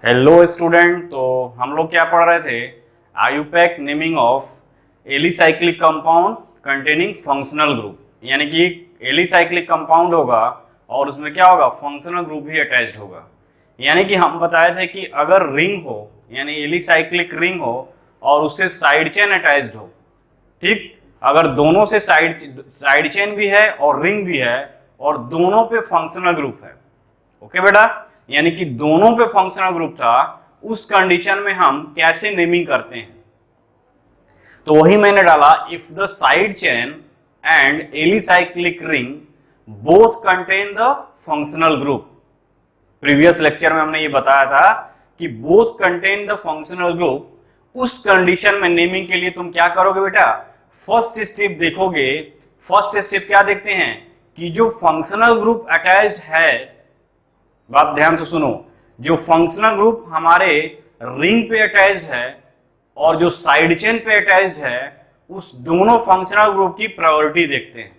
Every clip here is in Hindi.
Hello student. तो हम लोग क्या पढ़ रहे थे? IUPAC naming of alicyclic compound containing functional group. यानी कि एलिसाइक्लिक कंपाउंड होगा और उसमें क्या होगा, फंक्शनल ग्रुप भी अटैच्ड होगा। यानी कि हम बताए थे कि अगर रिंग हो, यानी एलिसाइक्लिक रिंग हो और उससे साइड चेन अटैच्ड हो, ठीक, अगर दोनों से साइड चेन भी है और रिंग भी है और दोनों पे फंक्शनल ग्रुप है, ओके बेटा, यानी कि दोनों पे फंक्शनल ग्रुप था, उस कंडीशन में हम कैसे नेमिंग करते हैं? तो वही मैंने डाला, if the side chain and alicyclic ring both contain the functional group. Previous lecture में हमने ये बताया था कि both contain the functional group. उस कंडीशन में नेमिंग के लिए तुम क्या करोगे बेटा? फर्स्ट स्टेप देखोगे। फर्स्ट स्टेप क्या देखते हैं कि जो फंक्शनल ग्रुप अटैच्ड है, बात ध्यान से सुनो, जो फंक्शनल ग्रुप हमारे रिंग पे अटैच्ड है और जो साइड चेन पे अटैच्ड है, उस दोनों फंक्शनल ग्रुप की प्रायोरिटी देखते हैं।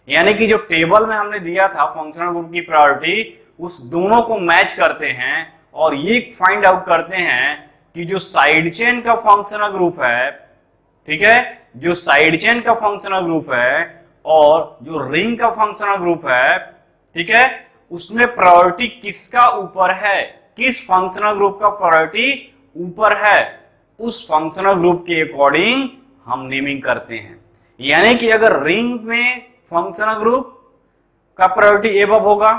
यानी कि जो टेबल में हमने दिया था फंक्शनल ग्रुप की प्रायोरिटी, उस दोनों को मैच करते हैं और ये फाइंड आउट करते हैं कि जो साइड चेन का फंक्शनल ग्रुप है, ठीक है, जो साइड चेन का फंक्शनल ग्रुप है और जो रिंग का फंक्शनल ग्रुप है, ठीक है, उसमें प्रायोरिटी किसका ऊपर है, किस फंक्शनल ग्रुप का प्रायोरिटी ऊपर है, उस फंक्शनल ग्रुप के अकॉर्डिंग हम नेमिंग करते हैं। यानी कि अगर रिंग में फंक्शनल ग्रुप का प्रायोरिटी एबव होगा,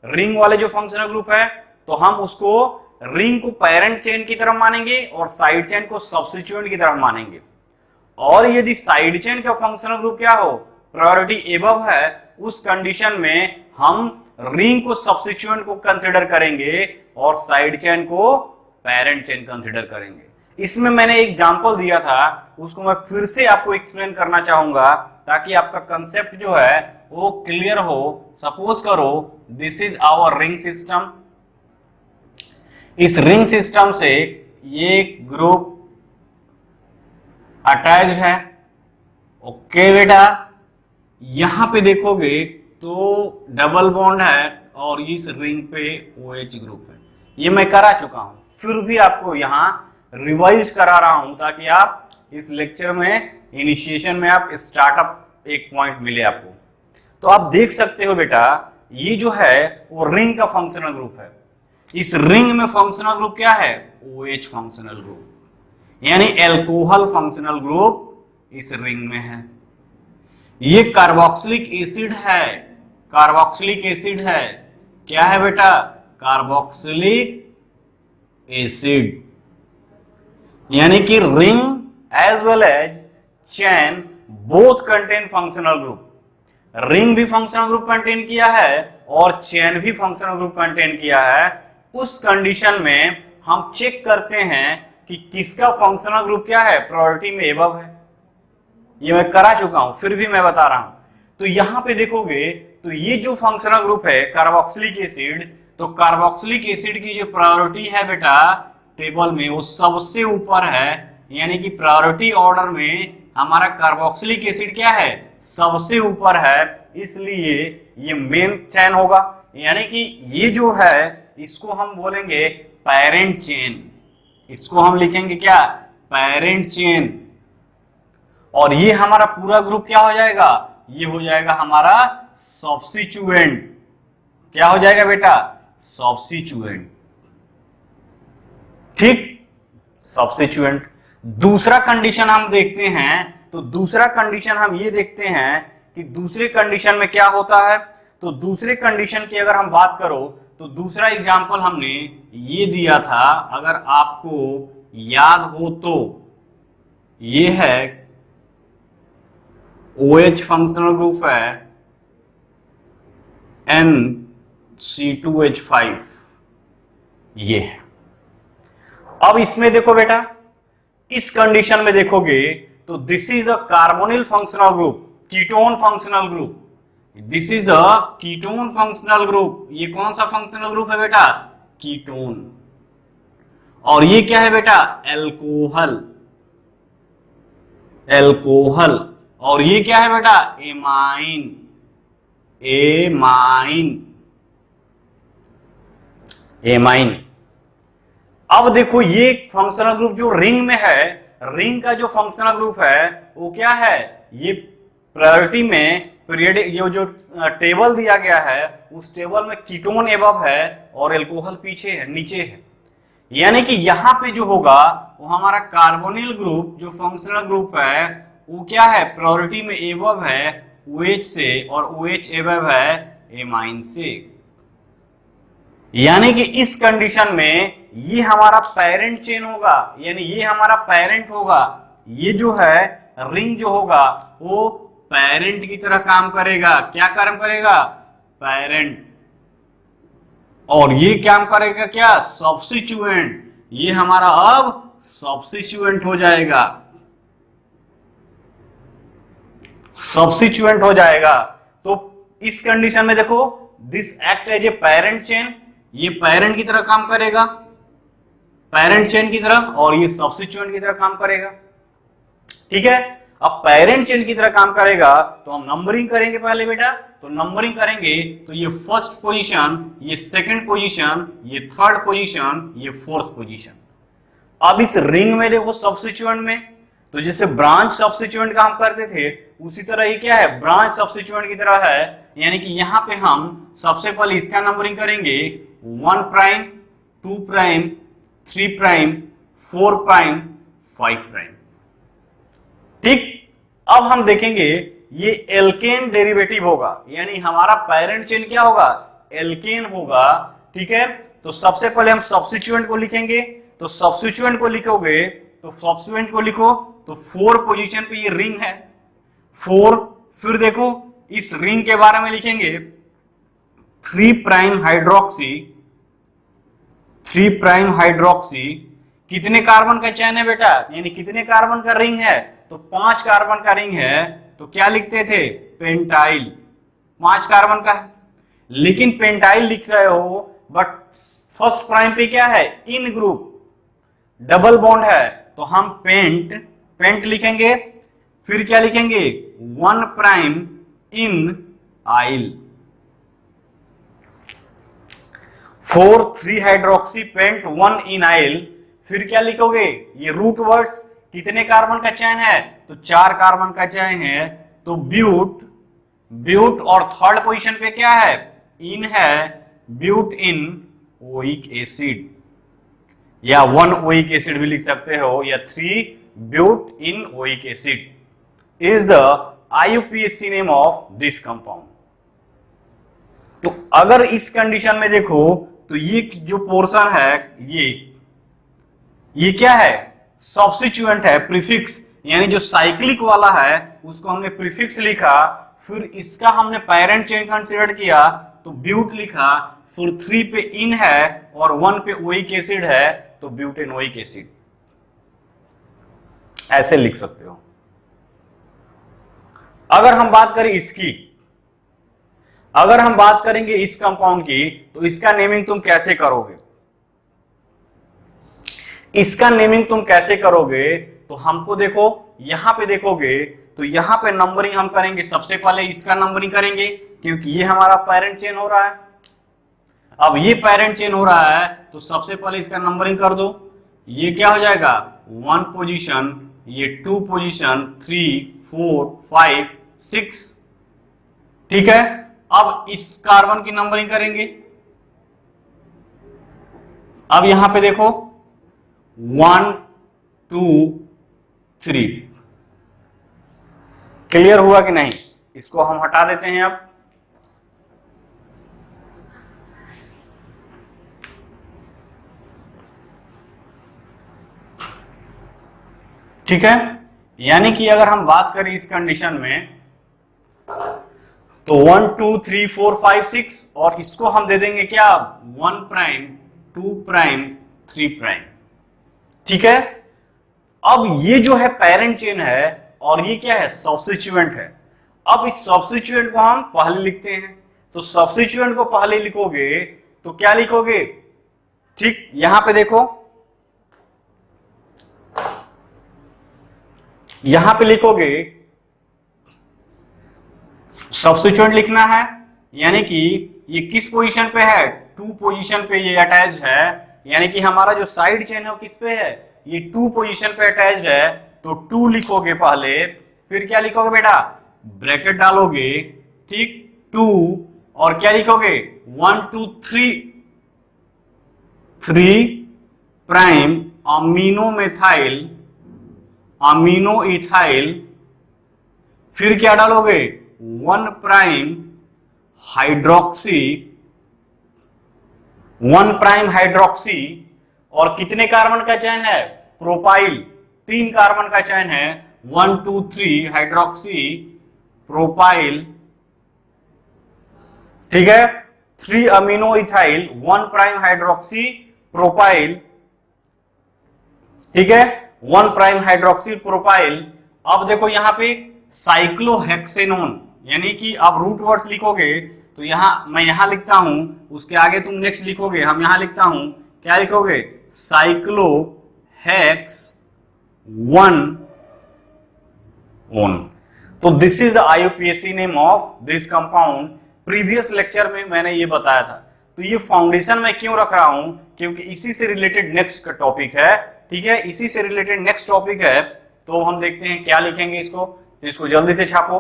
रिंग वाले जो फंक्शनल ग्रुप है, तो हम उसको रिंग को पेरेंट चेन की तरफ मानेंगे और साइड चेन को सब्स्टिट्यूएंट की तरफ मानेंगे। और यदि साइड चेन का फंक्शनल ग्रुप क्या हो, प्रायोरिटी एबव है, उस कंडीशन में हम रिंग को सब्स्टिट्यूएंट को कंसीडर करेंगे और साइड चेन को पेरेंट चेन कंसीडर करेंगे। इसमें मैंने एक एग्जांपल दिया था, उसको मैं फिर से आपको एक्सप्लेन करना चाहूंगा ताकि आपका कंसेप्ट जो है वो क्लियर हो। सपोज करो this is our ring system. इस रिंग सिस्टम से ये ग्रुप अटैच्ड है, ओके बेटा। यहां पे देखोगे तो डबल बॉन्ड है और इस रिंग पे OH ग्रुप है। ये मैं करा चुका हूं, फिर भी आपको यहां रिवाइज करा रहा हूं ताकि आप इस लेक्चर में इनिशिएशन में आप स्टार्टअप एक पॉइंट मिले आपको। तो आप देख सकते हो बेटा, ये जो है वो रिंग का फंक्शनल ग्रुप है। इस रिंग में फंक्शनल ग्रुप क्या है? OH फंक्शनल ग्रुप, यानी एल्कोहल फंक्शनल ग्रुप इस रिंग में है। ये कार्बोक्सिलिक एसिड है, कार्बोक्सिलिक एसिड है। क्या है बेटा? Carboxylic acid. यानी कि ring as well as chain both contain functional group. Ring भी फंक्शनल ग्रुप कंटेन किया है और चेन भी फंक्शनल ग्रुप कंटेन किया है। उस कंडीशन में हम चेक करते हैं कि किसका फंक्शनल ग्रुप क्या है, प्रायोरिटी में एबव है। ये मैं करा चुका हूं, फिर भी मैं बता रहा हूं। तो यहां पे देखोगे तो ये जो फंक्शनल ग्रुप है कार्बोक्सिलिक एसिड, तो कार्बोक्सिलिक एसिड की जो प्रायोरिटी है बेटा टेबल में वो सबसे ऊपर है। यानी कि प्रायोरिटी ऑर्डर में हमारा कार्बोक्सिलिक एसिड क्या है? सबसे ऊपर है, इसलिए ये मेन चेन होगा। यानी कि ये जो है इसको हम बोलेंगे पेरेंट चेन, इसको हम लिखेंगे क्या? Parent chain. और ये हमारा पूरा ग्रुप क्या हो जाएगा? ये हो जाएगा हमारा सब्स्टिट्यूएंट। क्या हो जाएगा बेटा? सब्स्टिट्यूएंट, ठीक, सब्स्टिट्यूएंट। दूसरा कंडीशन हम देखते हैं, तो दूसरा कंडीशन हम ये देखते हैं कि दूसरे कंडीशन में क्या होता है। तो दूसरे कंडीशन की अगर हम बात करो तो दूसरा एग्जांपल हमने ये दिया था, अगर आपको याद हो तो, ये है OH फंक्शनल ग्रुप है NC2H5, ये है। अब इसमें देखो बेटा, इस कंडीशन में देखोगे तो this is the carbonyl functional group, ketone functional group. This is the ketone functional group. ये कौन सा फंक्शनल ग्रुप है बेटा? कीटोन। और ये क्या है बेटा? Alcohol, alcohol. और ये क्या है बेटा? Amine, amine, amine. अब देखो ये फंक्शनल ग्रुप जो रिंग में है, रिंग का जो फंक्शनल ग्रुप है वो क्या है, ये प्रायोरिटी में पीरियडिक जो टेबल दिया गया है उस टेबल में कीटोन एबव है और एल्कोहल पीछे है, नीचे है। यानी कि यहां पे जो होगा वो हमारा कार्बोनिल ग्रुप जो फंक्शनल ग्रुप है वो क्या है, प्रायोरिटी में एबव है OH से और OH एबव है एमाइन से। यानी कि इस कंडीशन में ये हमारा पेरेंट चेन होगा, यानी ये हमारा पेरेंट होगा, ये जो है रिंग जो होगा वो पेरेंट की तरह काम करेगा। क्या काम करेगा, पेरेंट। और ये काम करेगा क्या, सब्स्टिट्यूएंट। ये हमारा अब सब्स्टिट्यूएंट हो जाएगा, सब्स्टिट्यूएंट हो जाएगा। तो इस कंडीशन में देखो this act as a parent chain, ये पेरेंट की तरह काम करेगा, पेरेंट चेन की तरह, और ये सब्स्टिट्यूएंट की तरह काम करेगा। ठीक है, अब पेरेंट चेन की तरह काम करेगा तो हम नंबरिंग करेंगे पहले बेटा। तो नंबरिंग करेंगे तो ये फर्स्ट पोजीशन, ये सेकंड पोजीशन, ये थर्ड पोजीशन, ये फोर्थ पोजीशन। अब इस रिंग में देखो सब्स्टिट्यूएंट में, तो जैसे ब्रांच सब्स्टिट्यूएंट काम करते थे उसी तरह ये क्या है, ब्रांच सब्स्टिट्यूएंट की तरह है। यानी कि यहां पे हम सबसे पहले इसका नंबरिंग करेंगे 1 prime, 2 prime, 3 prime, 4 prime, 5 prime. ठीक, अब हम देखेंगे ये एल्केन डेरिवेटिव होगा, यानी हमारा पेरेंट चेन क्या होगा, एल्केन होगा। ठीक है, तो सबसे पहले हम सब्स्टिट्यूएंट को लिखेंगे। तो सब्स्टिट्यूएंट को लिखोगे तो सब्स्टिट्यूएंट को लिखो तो 4 पोजीशन पे ये रिंग है 4। फिर देखो इस रिंग के बारे में लिखेंगे 3 प्राइम हाइड्रोक्सी, 3 प्राइम हाइड्रोक्सी। कितने कार्बन का चैन है बेटा, यानी कितने कार्बन का रिंग है, तो 5 कार्बन का रिंग है। तो क्या लिखते थे, पेंटाइल, 5 कार्बन का है। लेकिन पेंटाइल लिख रहे हो बट फर्स्ट प्राइम पे क्या है, इन ग्रुप, डबल बॉन्ड है, तो हम पेंट लिखेंगे। फिर क्या लिखेंगे, 1 प्राइम इन आइल, 4 3 हाइड्रोक्सी पेंट 1 इन आइल। फिर क्या लिखोगे, ये रूट वर्ड्स, कितने कार्बन का चैन है, तो 4 कार्बन का चैन है। तो ब्यूट, ब्यूट, और थर्ड पोजीशन पे क्या है, इन है, ब्यूट इन ओइक एसिड, या 1 ओइक एसिड भी लिख सकते हो, या 3 butanoic acid is the IUPAC name of this compound. तो अगर इस कंडीशन में देखो तो ये जो पोर्शन है ये क्या है, सब्स्टिट्यूएंट है, प्रीफिक्स, यानी जो साइक्लिक वाला है उसको हमने प्रीफिक्स लिखा। फिर इसका हमने पेरेंट चेन कंसीडर किया तो ब्यूट लिखा। फिर 3 पे इन है और 1 पे ओइक एसिड है तो ब्यूटेनोइक एसिड, ऐसे लिख सकते हो। अगर हम बात करें इसकी, अगर हम बात करेंगे इस कंपाउंड की, तो इसका नेमिंग तुम कैसे करोगे, इसका नेमिंग तुम कैसे करोगे, तो हमको देखो यहां पे देखोगे तो यहां पे नंबरिंग हम करेंगे। सबसे पहले इसका नंबरिंग करेंगे क्योंकि ये हमारा पेरेंट चेन हो रहा है। अब ये पेरेंट चेन हो रहा है तो सबसे पहले इसका नंबरिंग कर दो। ये क्या हो जाएगा, 1 पोजीशन, ये 2 पोजीशन, 3 4 5 6। ठीक है, अब इस कार्बन की नंबरिंग करेंगे। अब यहां पे देखो 1 2 3, क्लियर हुआ कि नहीं, इसको हम हटा देते हैं अब। ठीक है, यानी कि अगर हम बात करें इस कंडीशन में तो 1 2 3 4 5 6, और इसको हम दे देंगे क्या, 1 प्राइम 2 प्राइम 3 प्राइम। ठीक है, अब ये जो है पेरेंट चेन है और ये क्या है, सब्स्टिट्यूएंट है। अब इस सब्स्टिट्यूएंट को हम पहले लिखते हैं। तो सब्स्टिट्यूएंट को पहले लिखोगे तो क्या लिखोगे, ठीक यहां पे देखो, यहां पे लिखोगे सब्स्टिट्यूएंट लिखना है, यानी कि ये किस पोजीशन पे है, 2 पोजीशन पे ये अटैच है। यानी कि हमारा जो साइड चेन है वो किस पे है, ये 2 पोजीशन पे अटैच्ड है, तो 2 लिखोगे पहले, फिर क्या लिखोगे बेटा, ब्रैकेट डालोगे, ठीक, 2 और क्या लिखोगे 1 2 3 प्राइम अमीनो इथाइल, फिर क्या डालोगे 1 प्राइम हाइड्रोक्सी, और कितने कार्बन का चैन है, प्रोपाइल, 3 कार्बन का चैन है, 1 2 3 हाइड्रोक्सी प्रोपाइल, ठीक है, 3 amino ethyl 1 prime hydroxy propyl, ठीक है, 1 प्राइम हाइड्रोक्सी प्रोपाइल। अब देखो यहां पे साइक्लोहेक्सेनोन, यानी कि आप रूट वर्ड्स लिखोगे तो यहां मैं यहां लिखता हूं, उसके आगे तुम नेक्स्ट लिखोगे, हम यहां लिखता हूं, क्या लिखोगे, साइक्लोहेक्स 1 तो this is the IUPAC name of this compound. Previous lecture में मैंने ये बताया था, तो ये फाउंडेशन मैं क्यों रख रहा हूं, क्योंकि इसी से रिलेटेड नेक्स्ट का टॉपिक है, ठीक है, इसी से रिलेटेड नेक्स्ट टॉपिक है। तो हम देखते हैं क्या लिखेंगे इसको, तो इसको जल्दी से छापो,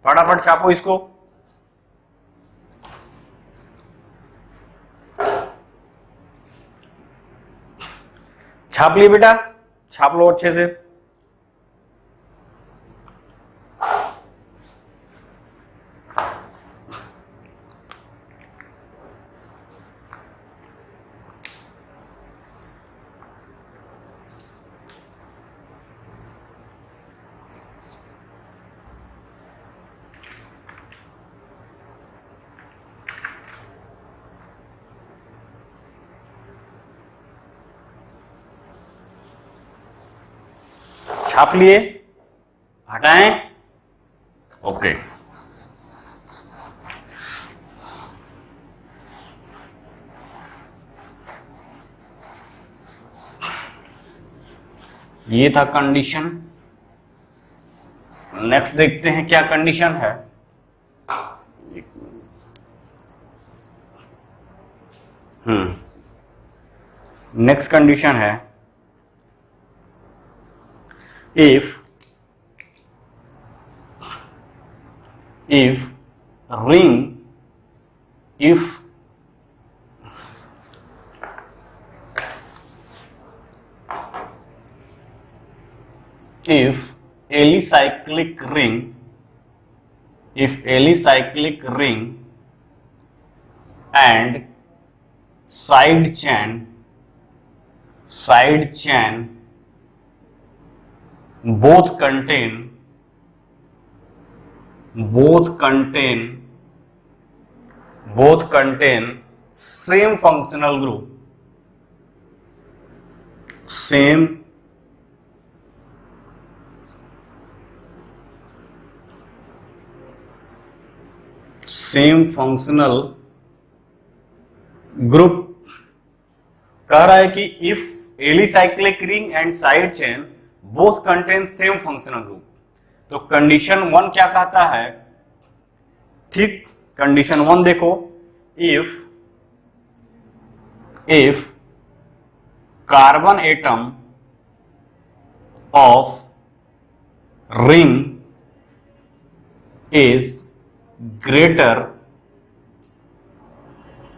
फटाफट छापो इसको। छाप लिए बेटा, छाप लो अच्छे से। छाप लिए, हटाएं, ओके। ये था कंडीशन। नेक्स्ट देखते हैं क्या कंडीशन है। नेक्स्ट कंडीशन है, if ring if alicyclic ring and side chain both contain same functional group, same functional group। कह रहा है कि if alicyclic ring and side chain both contain same functional group, तो कंडीशन 1 क्या कहता है, ठीक, कंडीशन 1 देखो, if carbon atom of ring is greater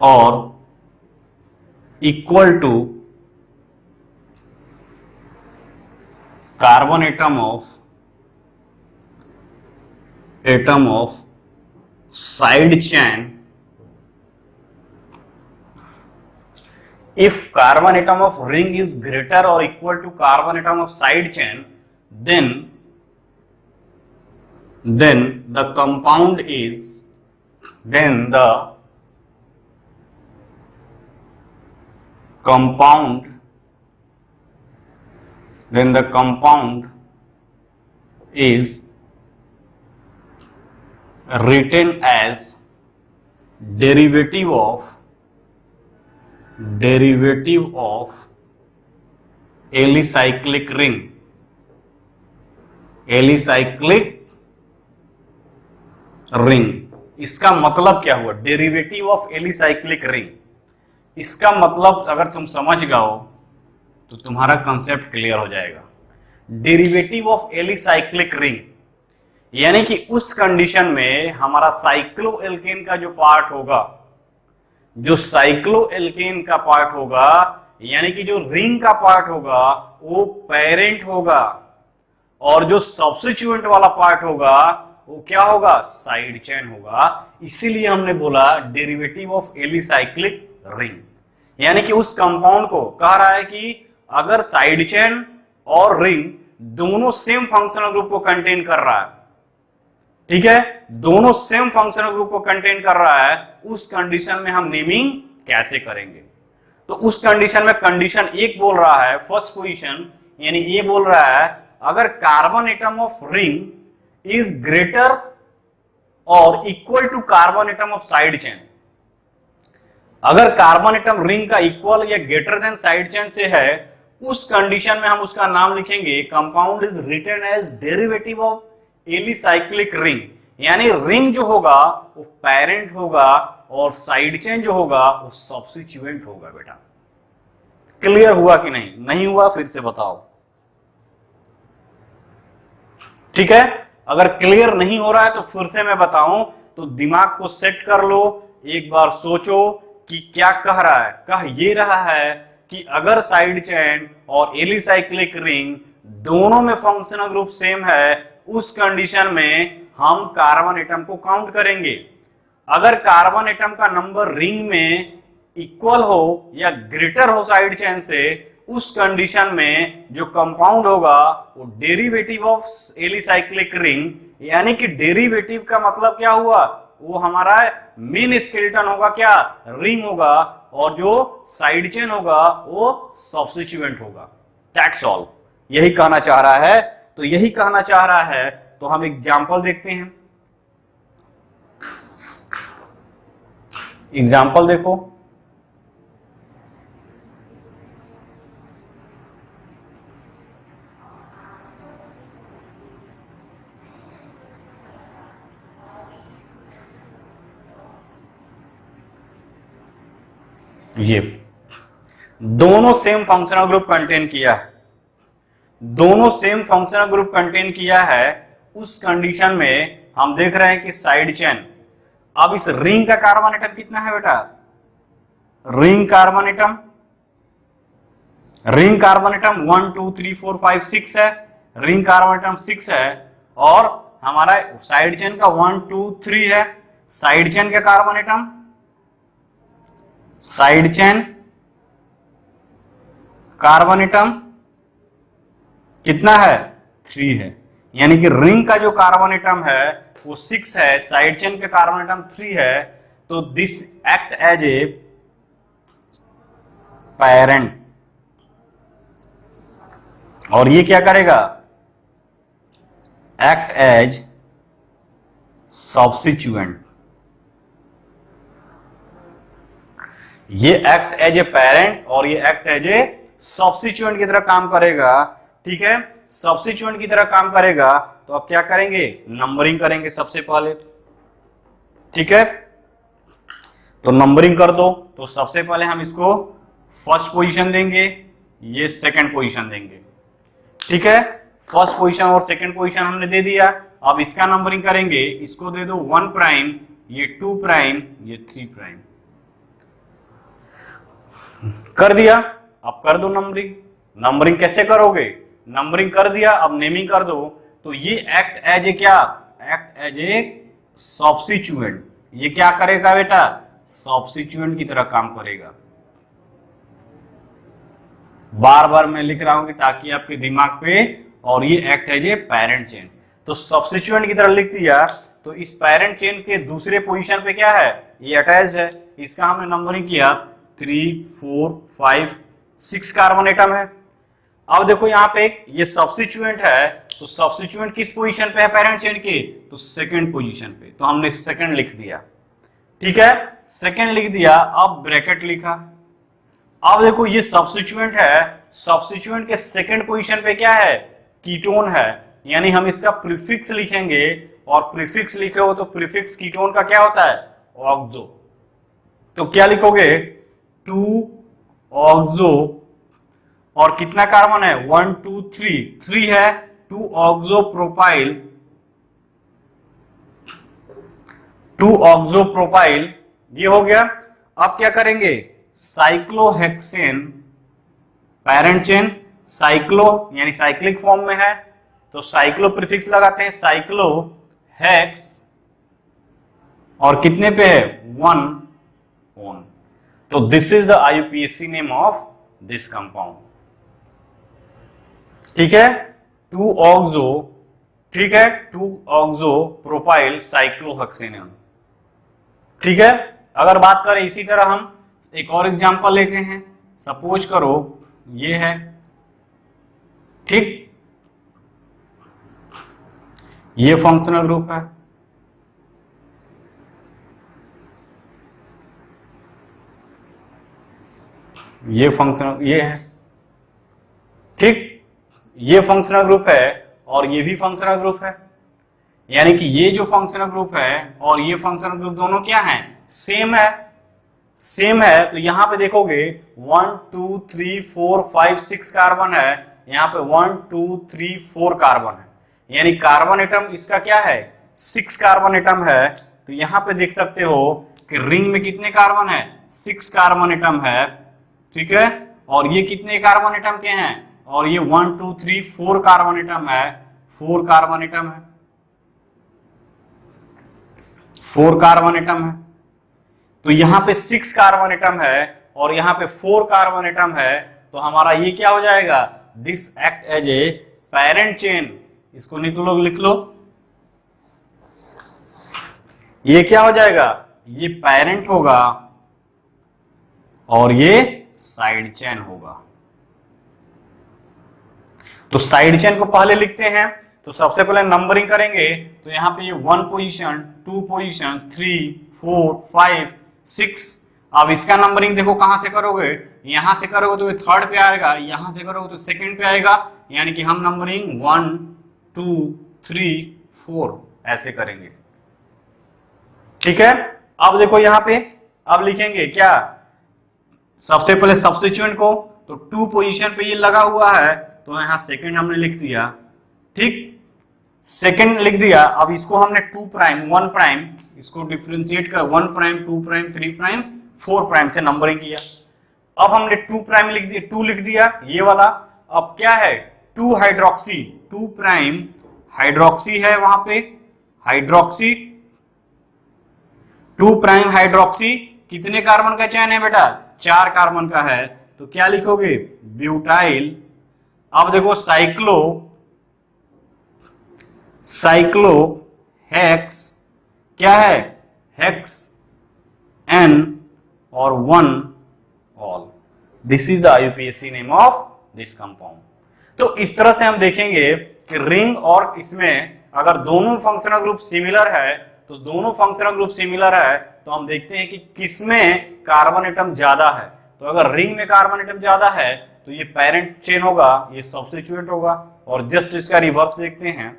और equal to carbon atom of side chain, if carbon atom of ring is greater or equal to carbon atom of side chain, then the compound is written as derivative of alicyclic ring. इसका मतलब क्या हुआ, डेरिवेटिव ऑफ एलिसाइक्लिक रिंग, इसका मतलब अगर तुम समझ गए तो तुम्हारा कंसेप्ट क्लियर हो जाएगा। डेरिवेटिव ऑफ एलिसाइक्लिक रिंग, यानी कि उस कंडीशन में हमारा साइक्लोएल्केन का जो पार्ट होगा, जो साइक्लोएल्केन का पार्ट होगा, यानी कि जो रिंग का पार्ट होगा वो पेरेंट होगा, और जो सब्स्टिट्यूएंट वाला पार्ट होगा वो क्या होगा, साइड चेन होगा। इसीलिए हमने बोला डेरिवेटिव ऑफ एलिसाइक्लिक रिंग, यानी कि उस कंपाउंड को कह रहा है कि अगर साइड चेन और रिंग दोनों सेम फंक्शनल ग्रुप को कंटेन कर रहा है, ठीक है, दोनों सेम फंक्शनल ग्रुप को कंटेन कर रहा है, उस कंडीशन में हम नेमिंग कैसे करेंगे। तो उस कंडीशन में कंडीशन एक बोल रहा है, फर्स्ट पोजीशन, यानी ये बोल रहा है अगर carbon atom of ring is greater और equal to carbon atom of side chain, अगर कार्बन एटम रिंग का इक्वल या ग्रेटर देन साइड चेन से है, उस कंडीशन में हम उसका नाम लिखेंगे compound is written as derivative of alicyclic ring, यानी रिंग जो होगा वो पेरेंट होगा और साइड चेन जो होगा वो सब्स्टिट्यूएंट होगा। बेटा क्लियर हुआ कि नहीं? नहीं हुआ फिर से बताओ, ठीक है। अगर क्लियर नहीं हो रहा है तो फिर से मैं बताऊं, तो दिमाग को सेट कर लो, एक बार सोचो कि क्या कह रहा है। कह ये रहा है कि अगर साइड चेन और एलिसाइक्लिक रिंग दोनों में फंक्शनल ग्रुप सेम है, उस कंडीशन में हम कार्बन एटम को काउंट करेंगे। अगर कार्बन एटम का नंबर रिंग में इक्वल हो या ग्रेटर हो साइड चेन से, उस कंडीशन में जो कंपाउंड होगा वो डेरिवेटिव ऑफ एलिसाइक्लिक रिंग, यानी कि डेरिवेटिव का मतलब क्या हुआ, वो हमारा मेन स्केलेटन होगा, क्या रिंग होगा, और जो साइड चेन होगा वो सब्स्टिट्यूएंट होगा। दैट्स ऑल, यही कहना चाह रहा है। तो यही कहना चाह रहा है, तो हम एग्जांपल देखते हैं। एग्जांपल देखो, ये दोनों सेम फंक्शनल ग्रुप कंटेन किया है, दोनों सेम फंक्शनल ग्रुप कंटेन किया है। उस कंडीशन में हम देख रहे हैं कि साइड चेन, अब इस रिंग का कार्बन एटम कितना है बेटा, रिंग कार्बन एटम 1 2 3 4 5 6 है, रिंग कार्बन एटम 6 है, और हमारा साइड चेन का 1 2 3 है। साइड चेन का carbon atom, side chain carbon atom कितना है, 3 है, यानी कि रिंग का जो कार्बन एटम है वो 6 है, साइड चेन का कार्बन एटम 3 है। तो this act as a parent, और ये क्या करेगा, एक्ट एज सब्स्टिट्यूएंट। ये एक्ट एज ए पेरेंट और ये एक्ट एज ए सब्स्टिट्यूएंट की तरह काम करेगा, ठीक है, सब्स्टिट्यूएंट की तरह काम करेगा। तो अब क्या करेंगे, नंबरिंग करेंगे सबसे पहले, ठीक है। तो नंबरिंग कर दो, तो सबसे पहले हम इसको फर्स्ट पोजीशन देंगे, ये सेकंड पोजीशन देंगे, ठीक है। फर्स्ट पोजीशन और सेकंड पोजीशन हमने दे दिया। अब इसका नंबरिंग करेंगे, इसको दे दो 1 प्राइम, ये 2 प्राइम, ये 3 प्राइम, कर दिया। अब कर दो नंबरिंग। नंबरिंग कैसे करोगे, नंबरिंग कर दिया, अब नेमिंग कर दो। तो ये एक्ट एज ए क्या, एक्ट एज ए सब्स्टिट्यूएंट। ये क्या करेगा बेटा, सब्स्टिट्यूएंट की तरह काम करेगा। बार बार मैं लिख रहा हूं कि ताकि आपके दिमाग पे, और ये act as a parent chain. तो सब्स्टिट्यूएंट की तरह लिख दिया। तो इस पेरेंट चेन के दूसरे पोजीशन पे क्या है, ये अटैच है, इसका हमने नंबरिंग किया 3 4 5 6 कार्बन एटम है। अब देखो यहाँ पे ये सब्स्टिट्यूएंट है, तो सब्स्टिट्यूएंट किस पोजीशन पे है पेरेंट चेन के, तो सेकंड पोजीशन पे। तो हमने सेकंड लिख दिया, ठीक है, सेकंड लिख दिया। अब ब्रैकेट लिखा। अब देखो ये सब्स्टिट्यूएंट है, सब्स्टिट्यूएंट के सेकंड पोजीशन पे क्या है, कीटोन है, यानी हम इसका प्रीफिक्स लिखेंगे, और प्रीफिक्स लिखे हो तो प्रीफिक्स कीटोन का क्या होता है, ऑक्सो। तो क्या लिखोगे, 2 ऑक्सो, और कितना कार्बन है 1 2 3 है 2 ऑक्सो प्रोपाइल, 2 ऑक्सो प्रोपाइल, ये हो गया। अब क्या करेंगे, साइक्लोहेक्सेन पैरेंट चेन, साइक्लो यानी साइक्लिक फॉर्म में है तो साइक्लो प्रीफिक्स लगाते हैं, साइक्लो हेक्स, और कितने पे है 1 ओन। तो this is the IUPAC name of this compound. ठीक है, 2 ऑक्सो, ठीक है, 2 ऑक्सो प्रोपाइल साइक्लोहेक्सेन। ठीक है, अगर बात करें इसी तरह हम एक और एग्जांपल लेते हैं, सपोज करो ये है, ठीक, ये फंक्शनल ग्रुप है, ये फंक्शनल, ये है, ठीक, ये फंक्शनल ग्रुप है और ये भी फंक्शनल ग्रुप है, यानी कि ये जो फंक्शनल ग्रुप है और ये फंक्शनल ग्रुप दोनों क्या है, सेम है, सेम है। तो यहां पे देखोगे 1 2 3 4 5 6 कार्बन है, यहां पे 1 2 3 4 कार्बन है, यानी कार्बन एटम इसका क्या है 6 कार्बन एटम है। तो यहां पे देख सकते हो कि रिंग में कितने कार्बन है 6 कार्बन एटम है, ठीक है, और ये कितने कार्बन एटम के हैं, और ये 1 2 3 4 कार्बन एटम है, 4 कार्बन एटम है, 4 कार्बन एटम है। तो यहां पे 6 कार्बन एटम है और यहां पे 4 कार्बन एटम है, तो हमारा ये क्या हो जाएगा, this act as a parent chain. इसको लिख लो, ये क्या हो जाएगा, ये पेरेंट होगा और ये साइड चेन होगा। तो साइड चेन को पहले लिखते हैं, तो सबसे पहले नंबरिंग करेंगे, तो यहां पे ये 1 पोजीशन 2 पोजीशन 3 4 5 6। अब इसका नंबरिंग देखो कहां से करोगे, यहां से करोगे तो ये थर्ड पे आएगा, यहां से करोगे तो सेकंड पे आएगा, यानी कि हम नंबरिंग 1 2 3 4 ऐसे करेंगे। ठीक है, अब देखो यहां पे, अब लिखेंगे क्या, सबसे पहले सब्स्टिट्यूएंट को, तो 2 पोजीशन पे ये लगा हुआ है तो यहां सेकंड हमने लिख दिया, ठीक, सेकंड लिख दिया। अब इसको हमने 2 प्राइम 1 प्राइम, इसको डिफरेंशिएट कर 1 प्राइम 2 प्राइम 3 प्राइम 4 प्राइम से नंबरिंग किया। अब हमने 2 प्राइम लिख दिया, 2 लिख दिया ये वाला। अब क्या है 2 हाइड्रोक्सी, 2 प्राइम हाइड्रोक्सी है वहां पे, हाइड्रोक्सी 2 प्राइम हाइड्रोक्सी, कितने कार्बन का चयन है बेटा 4 कार्बन का है, तो क्या लिखोगे ब्यूटाइल। अब देखो साइक्लो, साइक्लो हेक्स, क्या है हेक्स एन और 1 all. This is the IUPAC name of this compound. तो इस तरह से हम देखेंगे कि रिंग और इसमें अगर दोनों फंक्शनल ग्रुप सिमिलर है, तो दोनों फंक्शनल ग्रुप सिमिलर है तो हम देखते हैं कि किसमें कार्बन एटम ज्यादा है। तो अगर रिंग में कार्बन एटम ज्यादा है तो ये पेरेंट चेन होगा, ये सब्स्टिट्यूएंट होगा। और जस्ट इसका रिवर्स देखते हैं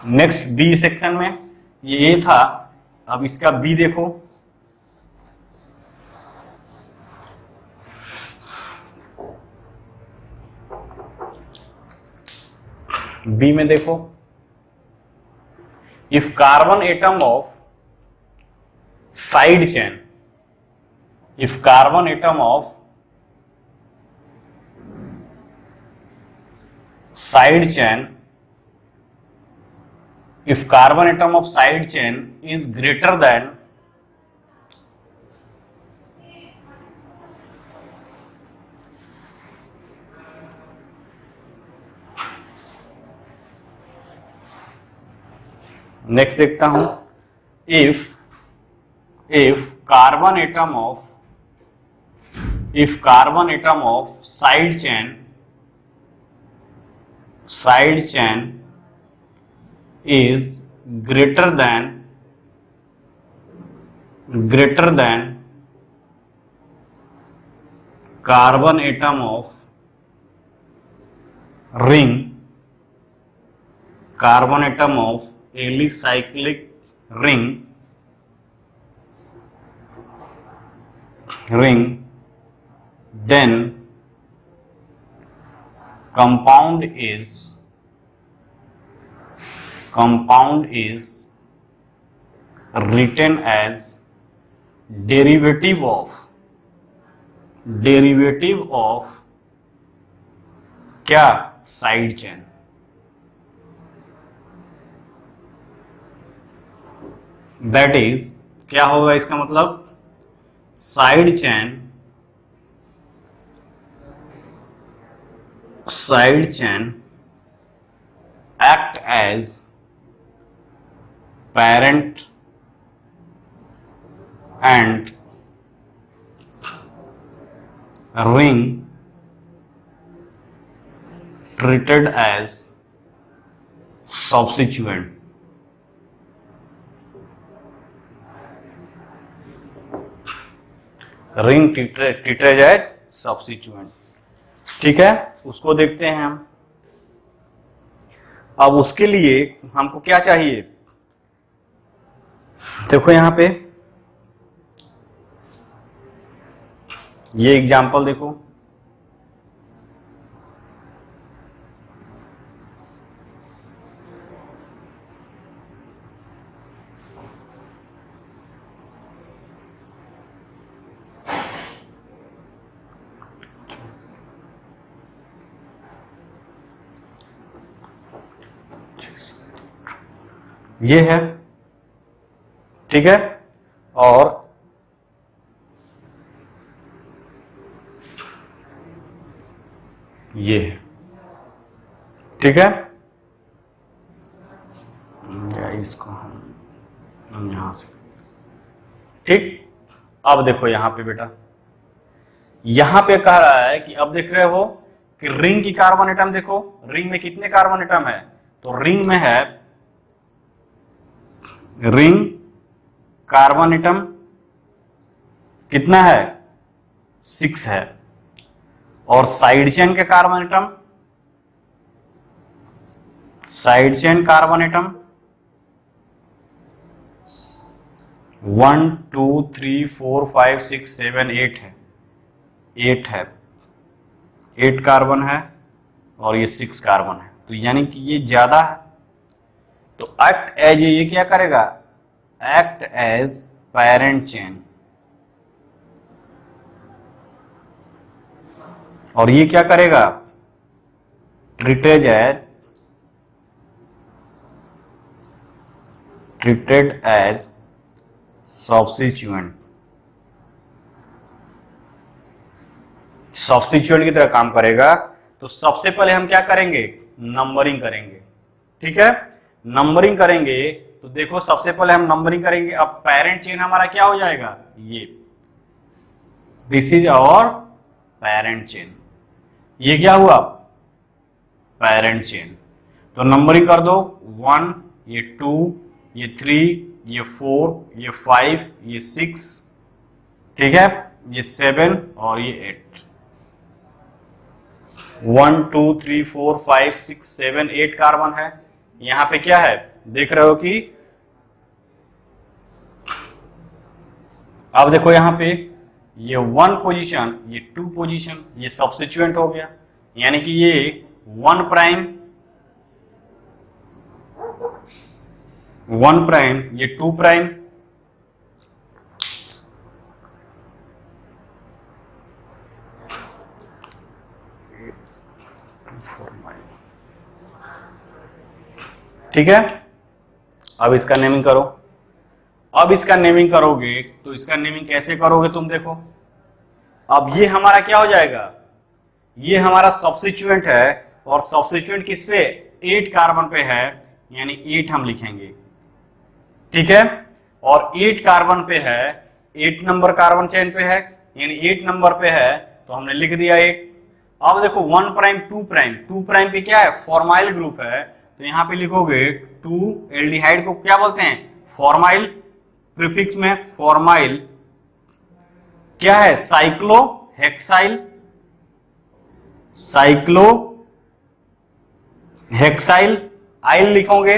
नेक्स्ट बी सेक्शन में, ये ए था, अब इसका बी देखो, बी में देखो, if carbon atom of side chain, if carbon atom of side chain, if carbon atom of side chain is greater than next देखता हूं, if carbon atom of side chain is greater than carbon atom of ring, carbon atom of alicyclic ring, ring, then compound is written as derivative of क्या, साइड चेन। दैट इज, क्या होगा इसका मतलब, side chain act as parent and ring treated as substituent। Ring treated as substituent, ठीक है। उसको देखते हैं हम। अब उसके लिए हमको क्या चाहिए, देखो यहां पे ये एग्जांपल देखो, ये है, ठीक है, और ये है, ठीक है। या इसको हम यहां से, ठीक। अब देखो यहां पे बेटा, यहां पे कह रहा है कि अब देख रहे हो कि रिंग की कार्बन एटम देखो, रिंग में कितने कार्बन एटम है, तो रिंग में है, रिंग कार्बन एटम कितना है, 6 है, और साइड चेन के कार्बन एटम, 1 2 3 4 5 6 7 8 है, 8 है, 8 कार्बन है और ये 6 कार्बन है, तो यानी कि ये ज्यादा है। तो एक्ट एज, ये क्या करेगा, एक्ट एज पेरेंट चेन, और ये क्या करेगा, ट्रीटेड एज सब्स्टिट्यूएंट, की तरह काम करेगा। तो सबसे पहले हम क्या करेंगे, नंबरिंग करेंगे, ठीक है। नंबरिंग करेंगे तो देखो, सबसे पहले हम नंबरिंग करेंगे। अब पेरेंट चेन हमारा क्या हो जाएगा, ये, this is our parent chain, ये क्या हुआ, पेरेंट चेन। तो नंबरिंग कर दो, 1, ये 2, ये 3, ये 4, ये 5, ये 6, ठीक है, ये 7 और ये 8, 1 2 3 4 5 6 7 8 कार्बन है। यहां पे क्या है, देख रहे हो कि अब देखो यहां पे ये 1 पोजीशन, ये 2 पोजीशन, ये सब्स्टिट्यूएंट हो गया, यानी कि ये 1 प्राइम, ये 2 प्राइम, ठीक है। अब इसका नेमिंग करो। अब इसका नेमिंग करोगे तो इसका नेमिंग कैसे करोगे तुम देखो। अब ये हमारा क्या हो जाएगा, ये हमारा सब्स्टिट्यूएंट है, और सब्स्टिट्यूएंट किस पे, 8 कार्बन पे है, यानी 8 हम लिखेंगे, ठीक है। और 8 कार्बन पे है, 8 नंबर कार्बन चेन पे है, यानी 8 नंबर पे है, तो हमने लिख दिया 8। अब देखो 1 प्राइम 2 प्राइम, 2 प्राइम पे क्या है, फॉर्माइल ग्रुप है, तो यहां पे लिखोगे 2, एल्डिहाइड को क्या बोलते हैं, फॉर्माइल, प्रीफिक्स में फॉर्माइल क्या है, साइक्लो हेक्साइल, आइल लिखोगे,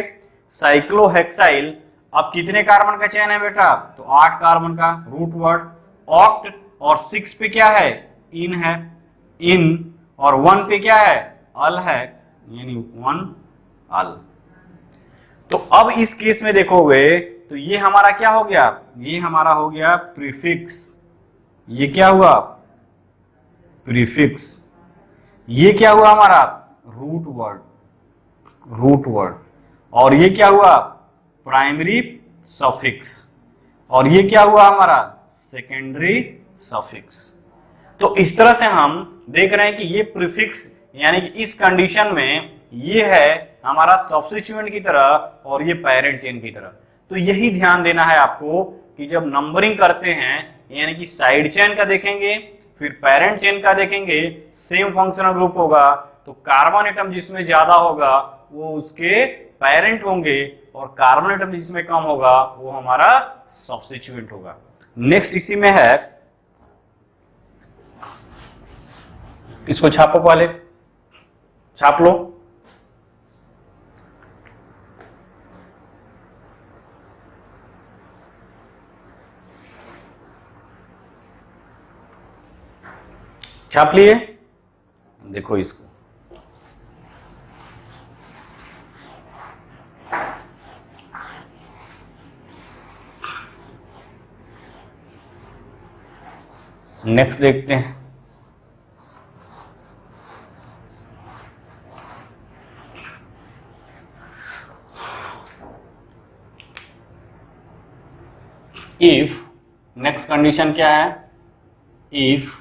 साइक्लो हेक्साइल। अब कितने कार्बन का चेन है बेटा, तो 8 कार्बन का, रूट वर्ड ऑक्ट, और 6 पे क्या है, इन है, इन, और 1 पे क्या है, अल है, यानी 1 अल। तो अब इस केस में देखोगे तो ये हमारा क्या हो गया, ये हमारा हो गया प्रीफिक्स, ये क्या हुआ, प्रीफिक्स, ये क्या हुआ हमारा, रूट वर्ड, रूट वर्ड, और ये क्या हुआ, प्राइमरी सफिक्स, और ये क्या हुआ हमारा, सेकेंडरी सफिक्स। तो इस तरह से हम देख रहे हैं कि ये प्रीफिक्स यानी कि इस कंडीशन में ये है हमारा सब्स्टिट्यूएंट की तरह और ये पेरेंट चेन की तरह। तो यही ध्यान देना है आपको कि जब नंबरिंग करते हैं यानी कि साइड चेन का देखेंगे फिर पेरेंट चेन का देखेंगे, सेम फंक्शनल ग्रुप होगा तो कार्बन एटम जिसमें ज्यादा होगा वो उसके पेरेंट होंगे और कार्बन एटम जिसमें कम होगा वो हमारा सब्स्टिट्यूएंट होगा। नेक्स्ट इसी में है, इसको छापो, पहले छाप लो। छाप लिए, देखो इसको, नेक्स्ट देखते हैं। इफ, नेक्स्ट कंडीशन क्या है, if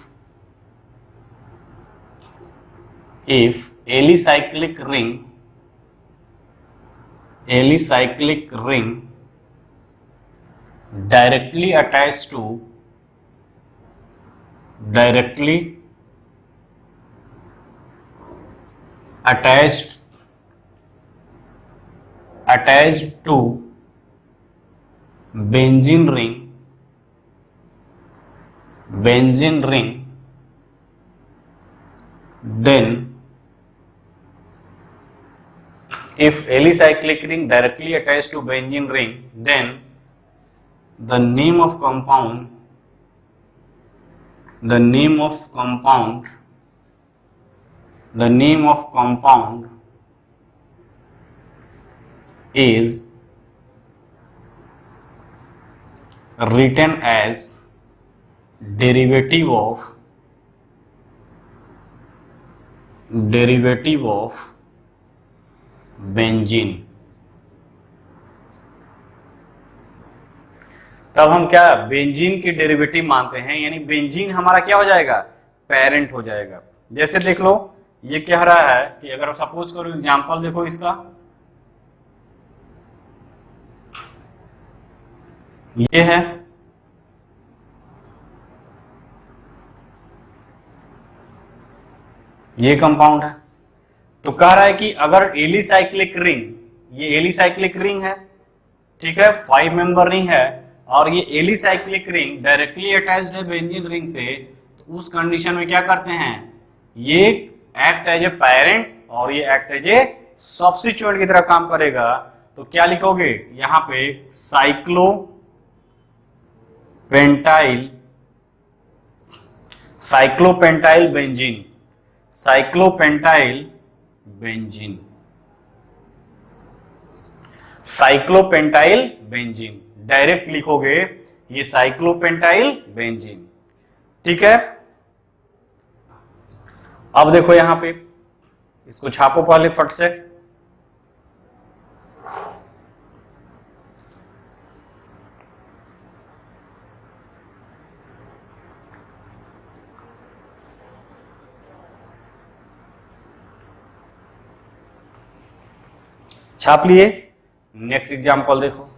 alicyclic ring directly attached to benzene ring, then if alicyclic ring directly attached to benzene ring, then the name of compound is written as derivative of benzene. तब हम क्या बेंजीन की डेरिवेटिव मानते हैं, यानी बेंजीन हमारा क्या हो जाएगा, पेरेंट हो जाएगा। जैसे देख लो ये कह रहा है कि अगर सपोज करो एग्जांपल देखो इसका, ये है, ये कंपाउंड है, तो कह रहा है कि अगर एलिसाइक्लिक रिंग, ये एलिसाइक्लिक रिंग है, ठीक है, 5 मेंबर रिंग है, और ये एलिसाइक्लिक रिंग डायरेक्टली अटैच्ड है बेंजीन रिंग से, तो उस कंडीशन में क्या करते हैं, ये एक्ट एज ए पेरेंट और ये एक्ट एज ए सब्स्टिट्यूएंट की तरह काम करेगा। तो क्या लिखोगे यहां पे, साइक्लोपेंटाइल बेंजीन, साइक्लोपेंटाइल बेंजीन डायरेक्ट लिखोगे ये साइक्लोपेंटाइल बेंजीन, ठीक है। अब देखो यहां पे, इसको छापो पहले फट से, छाप लिए। नेक्स्ट एग्जांपल देखो,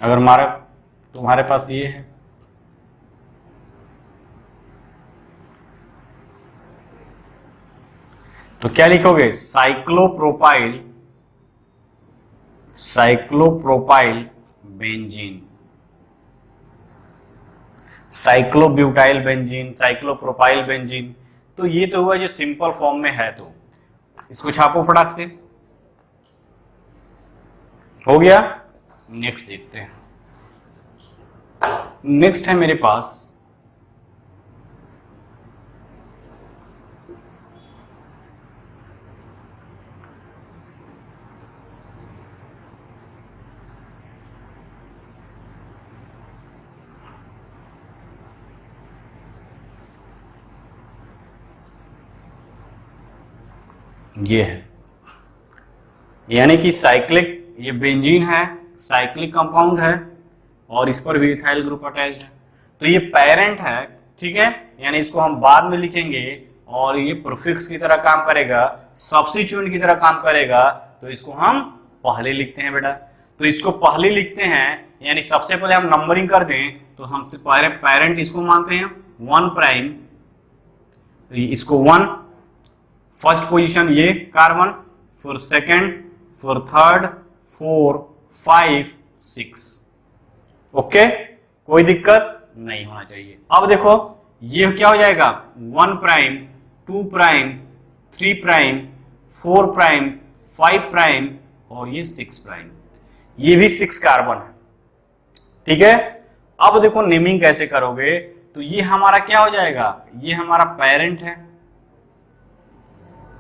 अगर तुम्हारे पास ये है, तो क्या लिखोगे, cyclopropyl benzene, साइक्लोब्यूटाइल benzene, cyclopropyl benzene. तो ये तो हुआ जो सिंपल फॉर्म में है, तो इसको छापो फटाक से, हो गया। नेक्स्ट देखते हैं। नेक्स्ट है मेरे पास ये है, यानी कि साइक्लिक, ये बेंजीन है, साइक्लिक कंपाउंड है और इस पर भी इथाइल ग्रुप अटैच्ड है। तो ये पेरेंट है, ठीक है, यानी इसको हम बाद में लिखेंगे और ये प्रीफिक्स की तरह काम करेगा, सब्स्टिट्यूएंट की तरह काम करेगा, तो इसको हम पहले लिखते हैं बेटा। तो इसको पहले लिखते हैं, यानी सबसे पहले हम नंबरिंग कर दें तो हमसे पहले पेरेंट इसको मानते हैं 1 प्राइम, तो इसको 1 फर्स्ट पोजीशन ये कार्बन, फिर सेकंड, फिर थर्ड, 4, 5, 6। ओके, कोई दिक्कत नहीं होना चाहिए। अब देखो ये क्या हो जाएगा, 1 prime, 2 prime, 3 prime, 4 prime, 5 prime और ये 6 प्राइम, ये भी 6 कार्बन है, ठीक है। अब देखो नेमिंग कैसे करोगे, तो ये हमारा क्या हो जाएगा, ये हमारा पेरेंट है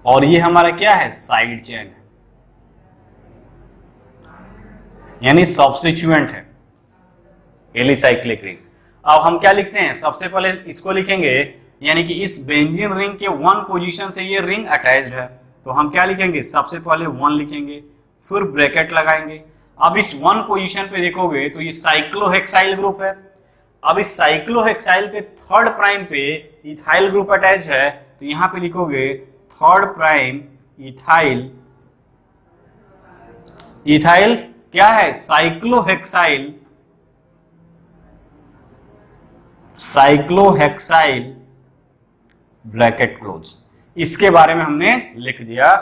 और ये हमारा क्या है, साइड चेन है, यानी सब्स्टिट्यूएंट है, एलिसाइक्लिक रिंग। अब हम क्या लिखते हैं, सबसे पहले इसको लिखेंगे, यानी कि इस बेंजीन रिंग के 1 पोजीशन से ये रिंग अटैच्ड है, तो हम क्या लिखेंगे, सबसे पहले 1 लिखेंगे, फिर ब्रैकेट लगाएंगे। अब इस 1 पोजीशन पे देखोगे तो ये साइक्लोहेक्साइल ग्रुप है। अब इस साइक्लोहेक्साइल के 3rd प्राइम पे इथाइल ग्रुप अटैच है, तो यहां पे लिखोगे 3rd प्राइम इथाइल, इथाइल क्या है, साइक्लोहेक्साइल, साइक्लोहेक्साइल ब्रैकेट क्लोज। इसके बारे में हमने लिख दिया।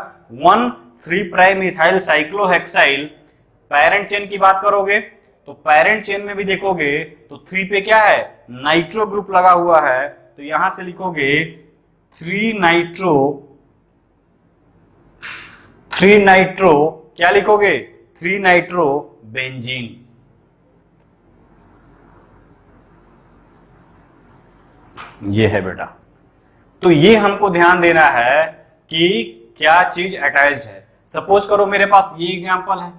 1 3 prime ethyl cyclohexyl. Parent chain की बात करोगे तो पेरेंट चेन में भी देखोगे तो 3 पे क्या है, नाइट्रो ग्रुप लगा हुआ है, तो यहां से लिखोगे 3 नाइट्रो क्या लिखोगे, 3 नाइट्रो बेंजीन। ये है बेटा। तो ये हमको ध्यान देना है कि क्या चीज अटैच्ड है। सपोज करो मेरे पास ये एग्जांपल है,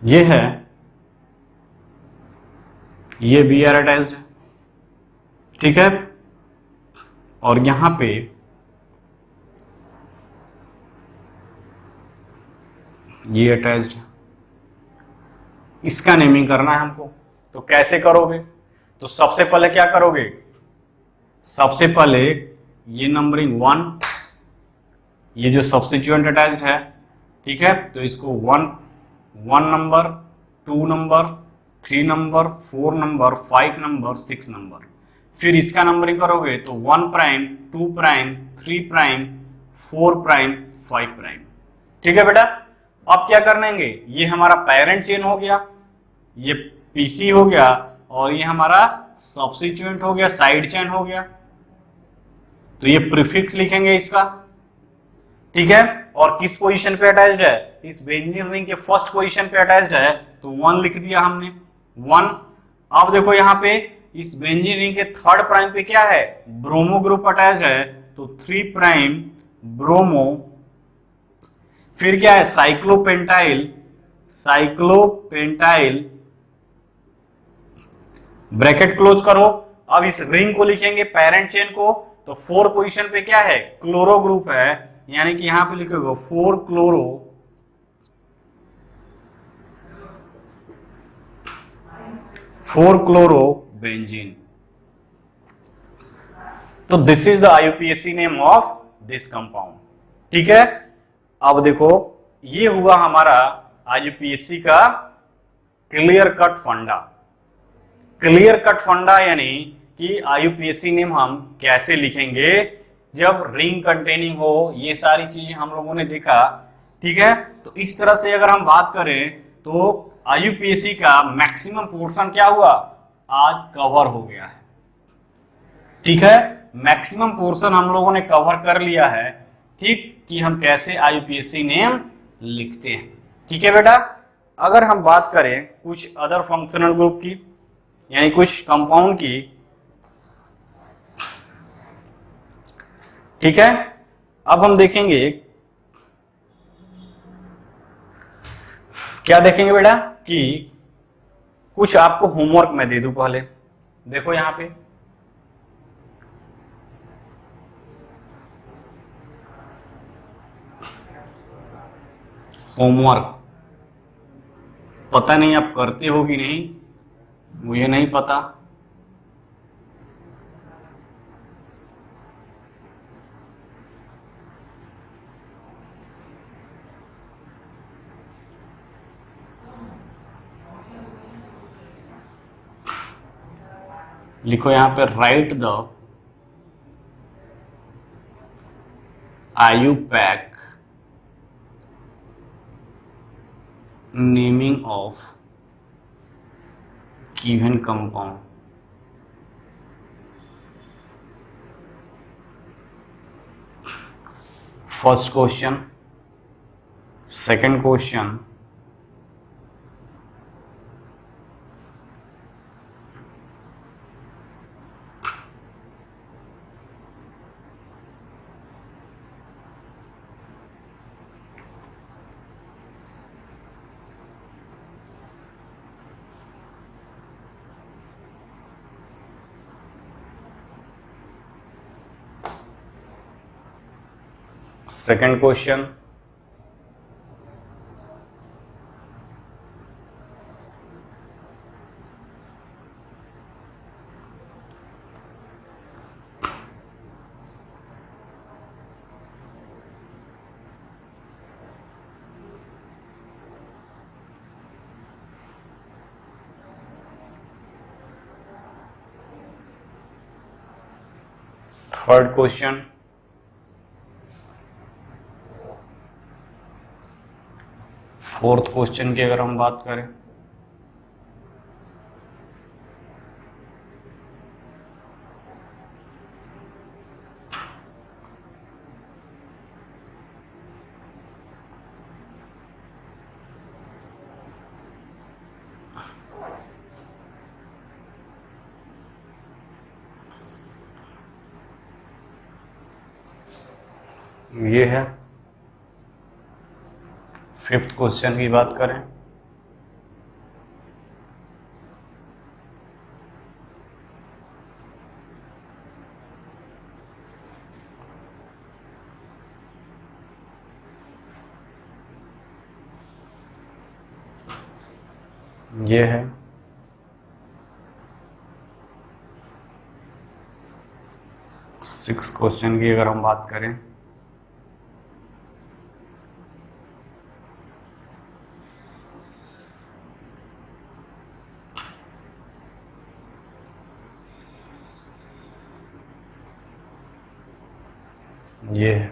ये है, ये बी आर अटैच्ड है, ठीक है, और यहां पे ये अटैच्ड है। इसका नेमिंग करना है हमको, तो कैसे करोगे, तो सबसे पहले क्या करोगे, सबसे पहले ये नंबरिंग 1, ये जो सब्स्टिट्यूएंट अटैच्ड है, ठीक है, तो इसको 1 number, 2 number, 3 number, 4 number, 5 number, 6 number, फिर इसका नंबरिंग करोगे तो 1 prime, 2 prime, 3 prime, 4 prime, 5 prime, ठीक है बेटा। अब क्या करेंगे, ये हमारा पेरेंट चेन हो गया, ये पीसी हो गया और ये हमारा सब्स्टिट्यूएंट हो गया, साइड चेन हो गया, तो ये प्रीफिक्स लिखेंगे इसका, ठीक है। और किस पोजीशन पे अटैच्ड है, इस बेंजीन रिंग के फर्स्ट पोजीशन पे अटैच्ड है, तो 1 लिख दिया हमने 1। अब देखो यहाँ पे इस बेंजीन रिंग के 3rd प्राइम पे क्या है, ब्रोमो ग्रुप अटैच्ड है, तो 3 प्राइम ब्रोमो, फिर क्या है, साइक्लोपेंटाइल, साइक्लोपेंटाइल ब्रैकेट क्लोज करो। अब इस रिंग को लिखेंगे पेरेंट चेन को, तो 4 पोजीशन पे क्या है, क्लोरो ग्रुप है, यानी कि यहां पे लिखोगे 4 क्लोरो, 4 क्लोरो बेंजीन। तो this is the IUPAC name of this compound, ठीक है। अब देखो ये हुआ हमारा आईयूपीएसी का क्लियर कट फंडा। क्लियर कट फंडा यानी कि आईयूपीएसी नेम हम कैसे लिखेंगे जब रिंग कंटेनिंग हो, ये सारी चीजें हम लोगों ने देखा, ठीक है। तो इस तरह से अगर हम बात करें तो आईयूपीएसी का मैक्सिमम पोर्शन क्या हुआ, आज कवर हो गया है, ठीक है। मैक्सिमम पोर्शन हम लोगों ने कवर कर लिया है, ठीक, कि हम कैसे आईयूपीएसी नेम लिखते हैं। ठीक है बेटा, अगर हम बात करें कुछ अदर फंक्शनल ग्रुप की, यानी कुछ कंपाउंड की, ठीक है, अब हम देखेंगे, क्या देखेंगे बेटा, कि कुछ आपको होमवर्क मैं दे दूं पहले। देखो यहां पे होमवर्क, पता नहीं आप करते हो कि नहीं, मुझे नहीं पता। लिखो यहां पे, right the IUPAC naming of given compound। First question, second question, second question, third question, fourth question की अगर हम बात करें, ये है। फिफ्थ क्वेश्चन की बात करें, ये है। सिक्स क्वेश्चन की अगर हम बात करें, ये है।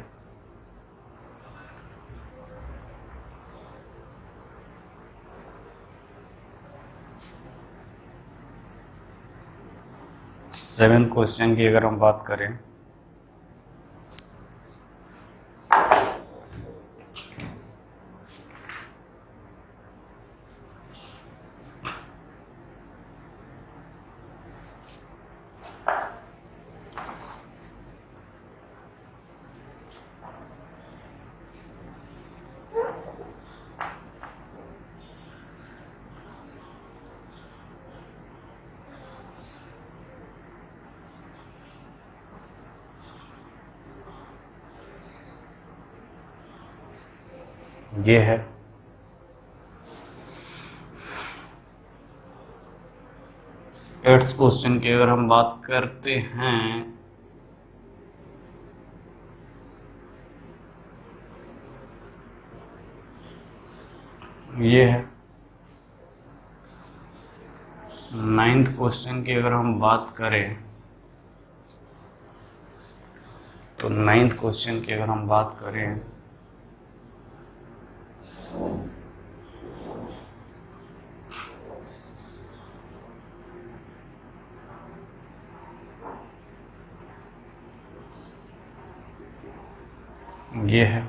सेवेंथ क्वेश्चन की अगर हम बात करें, ये है। एट्थ क्वेश्चन की अगर हम बात करते हैं, ये है। नाइन्थ क्वेश्चन की अगर हम बात करें, तो नाइन्थ क्वेश्चन की अगर हम बात करें, ये है।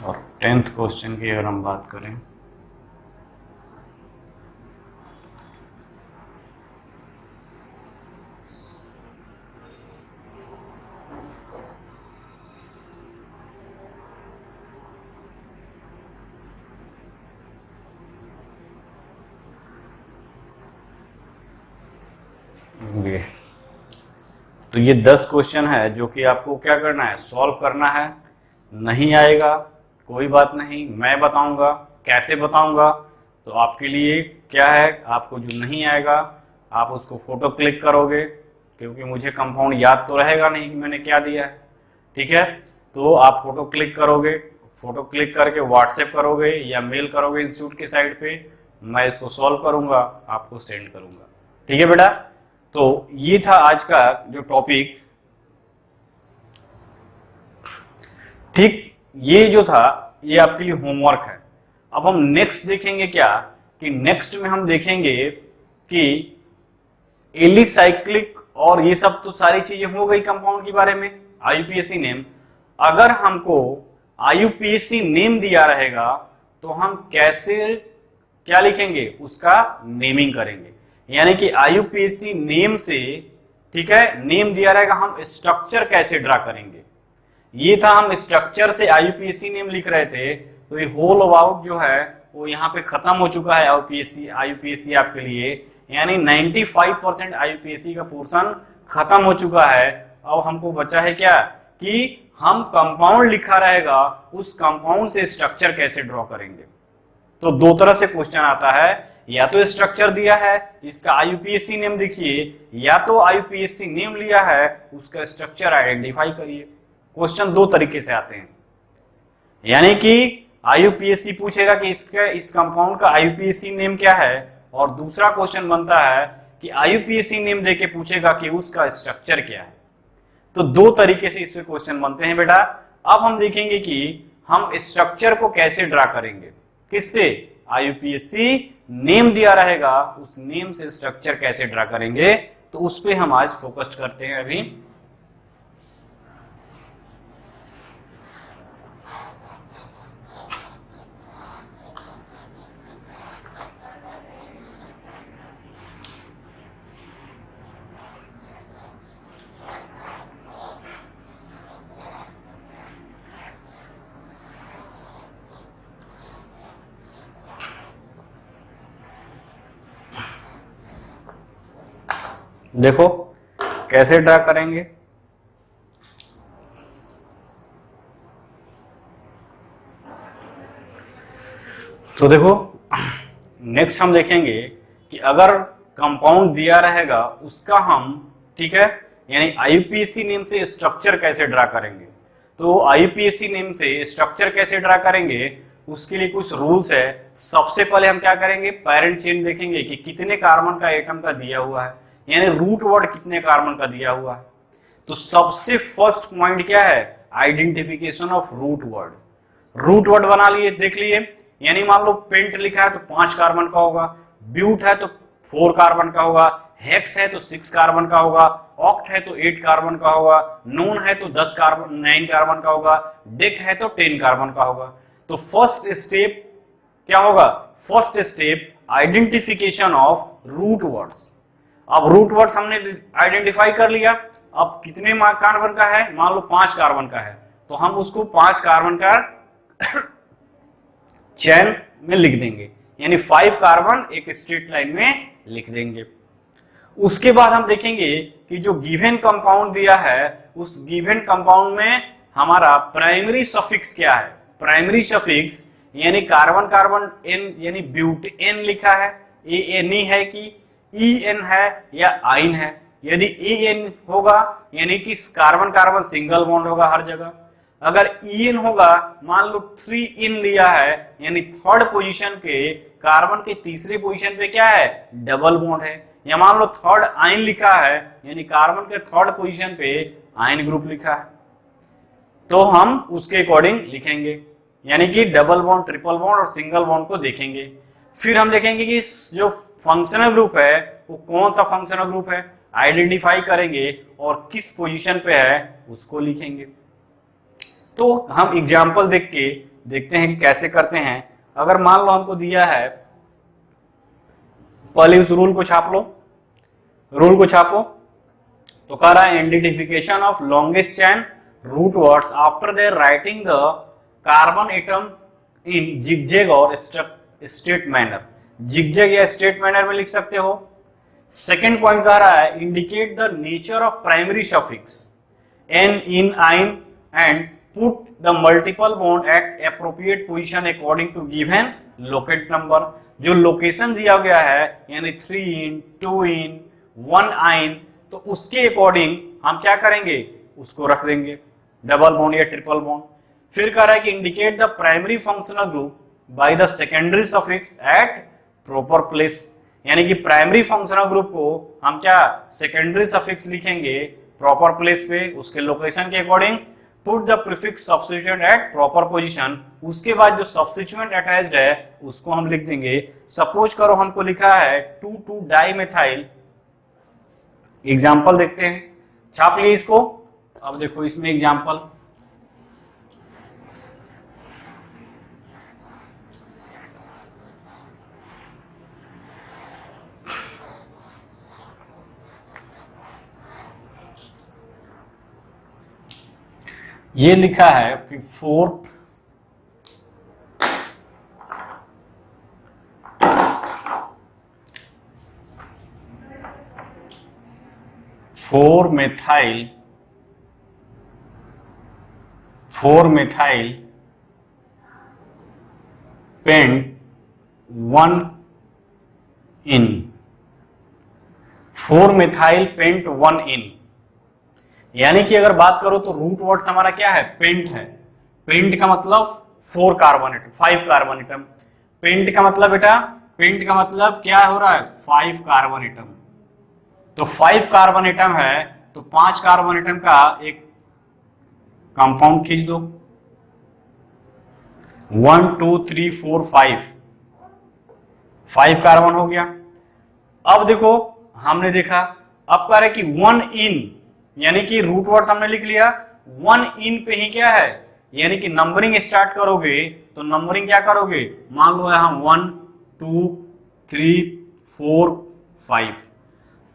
और 10th क्वेश्चन की अगर हम बात करें, ये तो ये 10 क्वेश्चन है जो कि आपको क्या करना है, सॉल्व करना है। नहीं आएगा कोई बात नहीं, मैं बताऊंगा। कैसे बताऊंगा? तो आपके लिए क्या है, आपको जो नहीं आएगा आप उसको फोटो क्लिक करोगे, क्योंकि मुझे कंपाउंड याद तो रहेगा नहीं कि मैंने क्या दिया है। ठीक है, तो आप फोटो क्लिक करोगे, फोटो क्लिक करके व्हाट्सएप करोगे या मेल करोगे इंस्टीट्यूट के साइट पे, मैं इसको सॉल्व करूंगा, आपको सेंड करूंगा। ठीक है बेटा, तो ये था आज का जो टॉपिक। ठीक, ये जो था ये आपके लिए होमवर्क है। अब हम नेक्स्ट देखेंगे क्या, कि नेक्स्ट में हम देखेंगे कि एलिसाइक्लिक और ये सब तो सारी चीजें हो गई कंपाउंड के बारे में, आईयूपीएसी नेम। अगर हमको आईयूपीएसी नेम दिया रहेगा तो हम कैसे क्या लिखेंगे, उसका नेमिंग करेंगे। यानी कि आईयूपीएसी नेम से, ठीक है, नेम दिया रहेगा, हम स्ट्रक्चर कैसे ड्रा करेंगे। ये था, हम स्ट्रक्चर से आईयूपीएसी नेम लिख रहे थे, तो ये होल अबाउट जो है वो यहाँ पे खत्म हो चुका है आईयूपीएसी आपके लिए। यानी 95% आईयूपीएसी का पोर्शन खत्म हो चुका है। अब हमको बचा है क्या, कि हम कंपाउंड लिखा रहेगा, उस कंपाउंड से स्ट्रक्चर कैसे ड्रॉ करेंगे। तो दो तरह से क्वेश्चन आता है, या तो स्ट्रक्चर दिया है, इसका आईयूपीएसी नेम देखिए, या तो आईयूपीएसी नेम लिया है, उसका स्ट्रक्चर आइडेंटिफाई करिए। क्वेश्चन दो तरीके से आते हैं। यानी कि आईयूपीएसी पूछेगा कि इस कंपाउंड का आईयूपीएसी नेम क्या है, और दूसरा क्वेश्चन बनता है कि आईयूपीएसी नेम देके पूछेगा कि उसका स्ट्रक्चर क्या है। तो दो तरीके से इस पे क्वेश्चन बनते हैं बेटा। अब हम देखेंगे कि हम स्ट्रक्चर को कैसे ड्रा करेंगे, किससे, आईयूपीएसी नेम दिया रहेगा, उस नेम से स्ट्रक्चर कैसे ड्रा करेंगे, तो उस पे हम आज फोकस करते हैं अभी। देखो कैसे ड्रा करेंगे। तो देखो नेक्स्ट हम देखेंगे कि अगर कंपाउंड दिया रहेगा उसका हम, ठीक है, यानी आईयूपीएसी नेम से स्ट्रक्चर कैसे ड्रा करेंगे। तो आईयूपीएसी नेम से स्ट्रक्चर कैसे ड्रा करेंगे, उसके लिए कुछ रूल्स है। सबसे पहले हम क्या करेंगे, पैरेंट चेन देखेंगे कि कितने कार्बन का एटम का दिया हुआ है, यानी रूट वर्ड कितने कार्बन का दिया हुआ है। तो सबसे फर्स्ट पॉइंट क्या है, identification of root word. Root word बना लिए, देख लिए, यानी मान लो पेंट लिखा है तो 5 कार्बन का होगा, ब्यूट है तो 4 कार्बन का होगा, हेक्स है तो 6 कार्बन का होगा, ऑक्ट है तो 8 कार्बन का होगा, नोन है तो 9 कार्बन का होगा, डेक है तो 10 कार्बन का होगा। तो फर्स्ट स्टेप क्या होगा, first step identification of root words. अब रूट वर्ड्स हमने आइडेंटिफाई कर लिया, अब कितने कार्बन का है, मान लो 5 कार्बन का है, तो हम उसको 5 कार्बन का चेन में लिख देंगे, यानी 5 कार्बन एक स्ट्रेट लाइन में लिख देंगे। उसके बाद हम देखेंगे कि जो गिवन कंपाउंड दिया है, उस गिवन कंपाउंड में हमारा प्राइमरी सफिक्स क्या है। प्राइमरी सफिक्स यानी कार्बन कार्बन एन, यानी ब्यूट एन लिखा है, ए एन है कि ई एन है या आइन है। यदि ए एन होगा यानी कि कार्बन कार्बन सिंगल बॉन्ड होगा हर जगह। अगर ई एन होगा, मान लो 3 इन लिया है, यानी थर्ड पोजीशन पे कार्बन के तीसरे पोजीशन पे क्या है, डबल बॉन्ड है। या मान लो थर्ड आइन लिखा है, यानी कार्बन के थर्ड पोजीशन पे आइन ग्रुप लिखा है, तो हम उसके अकॉर्डिंग लिखेंगे, यानी कि डबल बॉन्ड, ट्रिपल बॉन्ड और सिंगल बॉन्ड को देखेंगे। फिर हम देखेंगे कि जो फंक्शनल ग्रुप है वो कौन सा फंक्शनल ग्रुप है। आइडेंटिफाई करेंगे और किस पोजीशन पे है उसको लिखेंगे। तो हम एग्जांपल देख के देखते हैं कि कैसे करते हैं। अगर मान लो हमको दिया है, पहले उस रूल को छाप लो, रूल को छापो। तो कह रहा है identification of longest chain root words after their writing the carbon atom in zigzag और स्ट्रेट मैनर। जिगजैग या स्ट्रेट मैनर में लिख सकते हो। सेकेंड पॉइंट कह रहा है indicate the nature of primary suffix ane ene yne and put the multiple bond at appropriate position according to given locate number. जो लोकेशन दिया गया है यानी 3 इन 2 इन 1 आइन, तो उसके अकॉर्डिंग हम क्या करेंगे, उसको रख देंगे डबल बॉन्ड या ट्रिपल बॉन्ड। फिर कह रहा है कि indicate the primary functional group by the secondary suffix at proper place, यानी कि प्राइमरी फंक्शनल ग्रुप को हम क्या सेकेंडरी सफिक्स लिखेंगे प्रॉपर प्लेस पे, उसके लोकेशन के according. Put the prefix substituent at proper position, उसके बाद जो सब्स्टिट्यूएंट अटैच्ड है उसको हम लिख देंगे। सपोज करो हमको लिखा है 2,2 डाइमेथाइल, एग्जाम्पल देखते हैं, छाप लिए इसको। अब देखो इसमें एग्जाम्पल, ये लिखा है कि 4-methyl pent 1 in, 4-methyl pent 1 in, यानी कि अगर बात करो तो रूट वर्ड्स हमारा क्या है, पेंट है। पेंट का मतलब 4 carbon atom, 5 carbon atom. Pent का मतलब बेटा, पेंट का मतलब क्या हो रहा है, 5 कार्बन एटम। तो 5 कार्बन एटम है तो 5 कार्बन एटम का एक कंपाउंड खींच दो, 1 2 3 4 5 कार्बन हो गया। अब देखो हमने देखा, अब कह रहे कि 1 इन, यानी कि रूट वर्ड्स हमने लिख लिया, 1 इन पे ही क्या है, यानी कि नंबरिंग स्टार्ट करोगे तो नंबरिंग क्या करोगे, मान लो हम 1 2 3 4 5।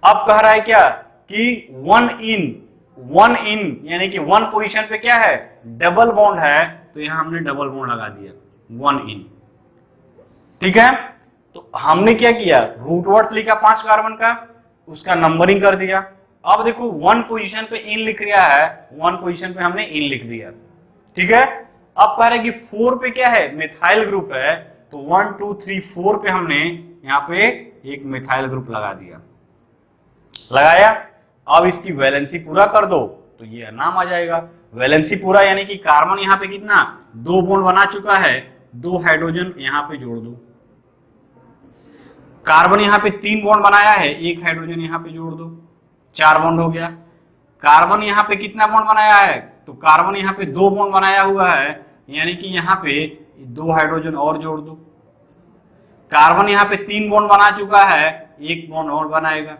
अब कह रहा है क्या कि 1 इन यानी कि 1 पोजीशन पे क्या है, डबल बॉन्ड है, तो यहां हमने डबल बॉन्ड लगा दिया 1 इन। ठीक है, तो हमने क्या किया, रूट वर्ड्स लिखा 5 कार्बन का, उसका नंबरिंग कर दिया। अब देखो 1 पोजीशन पे इन लिख रहा है, 1 पोजीशन पे हमने इन लिख दिया। ठीक है, अब कह रहे कि 4 पे क्या है, मिथाइल ग्रुप है, तो 1 2 3 4 पे हमने यहाँ पे एक मिथाइल ग्रुप लगा दिया, लगाया। अब इसकी वैलेंसी पूरा कर दो तो ये नाम आ जाएगा। वैलेंसी पूरा यानी कि कार्बन यहाँ पे कितना, 2 बॉन्ड बना चुका है, 2 हाइड्रोजन यहाँ पे जोड़ दो। कार्बन यहाँ पे 3 बॉन्ड बनाया है, 1 हाइड्रोजन यहाँ पे जोड़ दो, 4 बॉन्ड हो गया। कार्बन यहाँ पे कितना बॉन्ड बनाया है, तो कार्बन यहाँ पे 2 बॉन्ड बनाया हुआ है, यानी कि यहाँ पे 2 हाइड्रोजन और जोड़ दो। कार्बन यहाँ पे 3 बॉन्ड बना चुका है, 1 बॉन्ड और बनाएगा।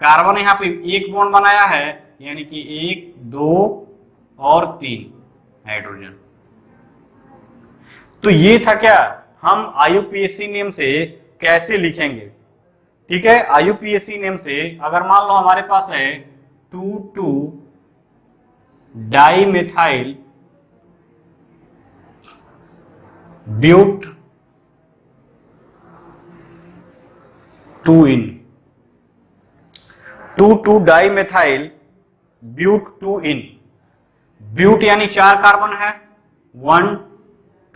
कार्बन यहाँ पे 1 बॉन्ड बनाया है, यानी कि 1 2 और 3 हाइड्रोजन। तो ये था क्या, हम IUPAC नेम से कैसे लिखेंगे। ठीक है, IUPAC नेम से अगर मान लो हमारे पास है 2,2 डाइमेथाइल ब्यूट 2 इन, 2,2 डाइमेथाइल ब्यूट 2 इन। ब्यूट यानी 4 कार्बन है, 1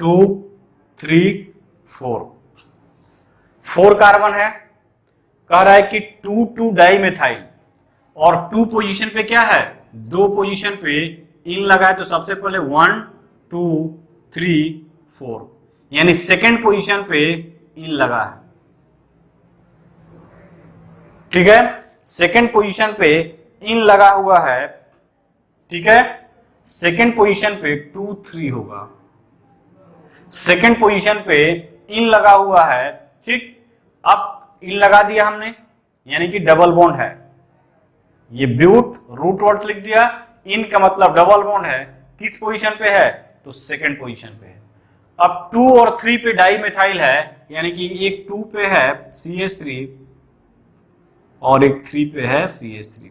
2 3 4 कार्बन है। कह रहा है कि 2,2 डाइमेथाइल और 2 पोजीशन पे क्या है, 2 पोजीशन पे इन लगा है, तो सबसे पहले 1 2 3 4, यानी सेकेंड पोजीशन पे इन लगा है। ठीक है, सेकेंड पोजीशन पे इन लगा हुआ है। ठीक है, सेकेंड पोजीशन पे 2 3 होगा, सेकेंड पोजीशन पे इन लगा हुआ है। ठीक, अब इन लगा दिया हमने, यानी कि डबल बॉन्ड है। ये ब्यूट रूट वर्ड लिख दिया, इन का मतलब डबल बॉन्ड है, किस पोजीशन पे है, तो सेकंड पोजीशन पे है। अब 2 और 3 पे डाई मेथाइल है, यानी कि एक 2 पे है CH3 और एक 3 पे है CH3,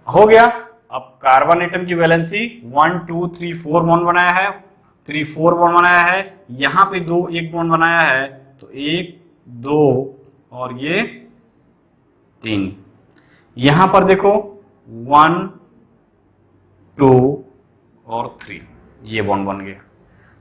हो गया। अब कार्बन एटम की वैलेंसी 1 2 3 4 बॉन्ड बनाया है, 3 4 बॉन्ड बनाया है, यहां पे 2 1 बॉन्ड बनाया है, तो 1 2 और ये 3, यहां पर देखो 1 2 और 3 ये बॉन्ड बन गया।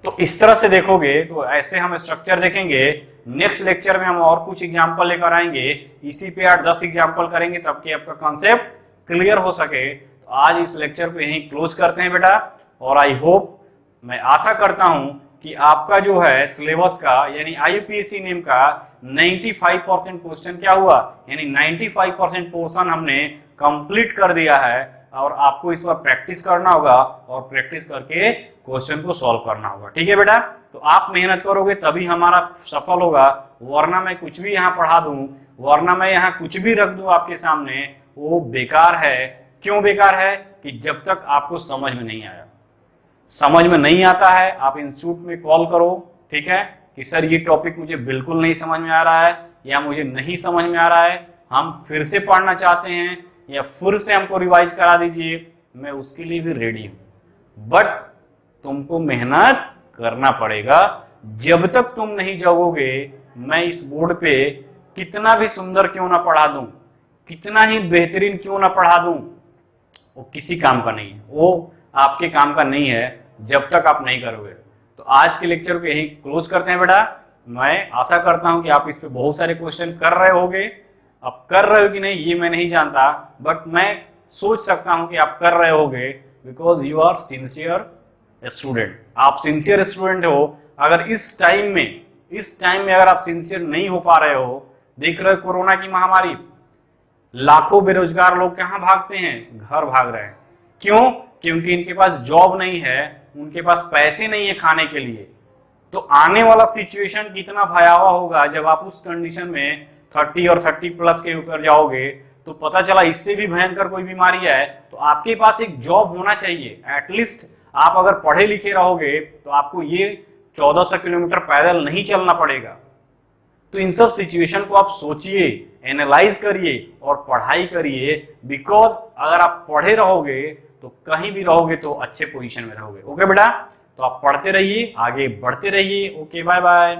तो इस तरह से देखोगे तो ऐसे हम स्ट्रक्चर देखेंगे। नेक्स्ट लेक्चर में हम और कुछ एग्जांपल लेकर आएंगे, इसी पे 8-10 एग्जांपल करेंगे तब कि आपका कॉन्सेप्ट क्लियर हो सके। तो आज इस लेक्चर पे यहीं क्लोज करते हैं बेटा, और आई होप, मैं आशा करता हूं कि आपका जो है सिलेबस का यानी IUPAC नेम का 95% क्वेश्चन क्या हुआ, यानी 95% पोर्शन हमने कंप्लीट कर दिया है, और आपको इस पर प्रैक्टिस करना होगा और प्रैक्टिस करके क्वेश्चन को सॉल्व करना होगा। ठीक है बेटा, तो आप मेहनत करोगे तभी हमारा सफल होगा, वरना मैं कुछ भी यहाँ पढ़ा दूं, वरना मैं यहाँ कुछ भी रख दूं आपके सामने, वो बेकार है। क्यों बेकार है? कि जब तक आपको समझ में नहीं आया, समझ में नहीं आता है, आप इंस्टीट्यूट में कॉल करो, ठीक है, कि सर ये टॉपिक मुझे बिल्कुल नहीं समझ में आ रहा है, या मुझे नहीं समझ में आ रहा है, हम फिर से पढ़ना चाहते हैं, या फिर से हमको रिवाइज करा दीजिए, मैं उसके लिए भी रेडी हूं। बट तुमको मेहनत करना पड़ेगा। जब तक तुम नहीं जगोगे, मैं इस बोर्ड पे कितना भी सुंदर क्यों ना पढ़ा दूं, कितना ही बेहतरीन क्यों ना पढ़ा दूं, वो किसी काम का नहीं है, वो आपके काम का नहीं है जब तक आप नहीं करोगे। तो आज के लेक्चर को यही क्लोज करते हैं बेटा। मैं आशा करता हूं कि आप इस पे बहुत सारे क्वेश्चन कर रहे होगे। अब कर रहे हो कि नहीं ये मैं नहीं जानता, बट मैं सोच सकता हूं कि आप कर रहे होगे, because you are sincere student. आप सिंसियर स्टूडेंट हो। अगर इस टाइम में अगर आप सिंसियर नहीं हो पा रहे हो, देख रहे हो कोरोना की महामारी, लाखों बेरोजगार लोग कहां भागते हैं, घर भाग रहे हैं। क्यों? क्योंकि इनके पास जॉब नहीं है, उनके पास पैसे नहीं है खाने के लिए। तो आने वाला सिचुएशन कितना भयावह होगा जब आप उस कंडीशन में 30 और 30 प्लस के ऊपर जाओगे, तो पता चला इससे भी भयंकर कोई बीमारी है, तो आपके पास एक जॉब होना चाहिए। एटलीस्ट आप अगर पढ़े लिखे रहोगे तो आपको ये 1400 किलोमीटर पैदल नहीं चलना पड़ेगा। तो इन सब सिचुएशन को आप सोचिए, एनालाइज करिए और पढ़ाई करिए, बिकॉज अगर आप पढ़े रहोगे तो कहीं भी रहोगे तो अच्छे पोजीशन में रहोगे। ओके बेटा, तो आप पढ़ते रहिए, आगे बढ़ते रहिए। Okay, bye bye.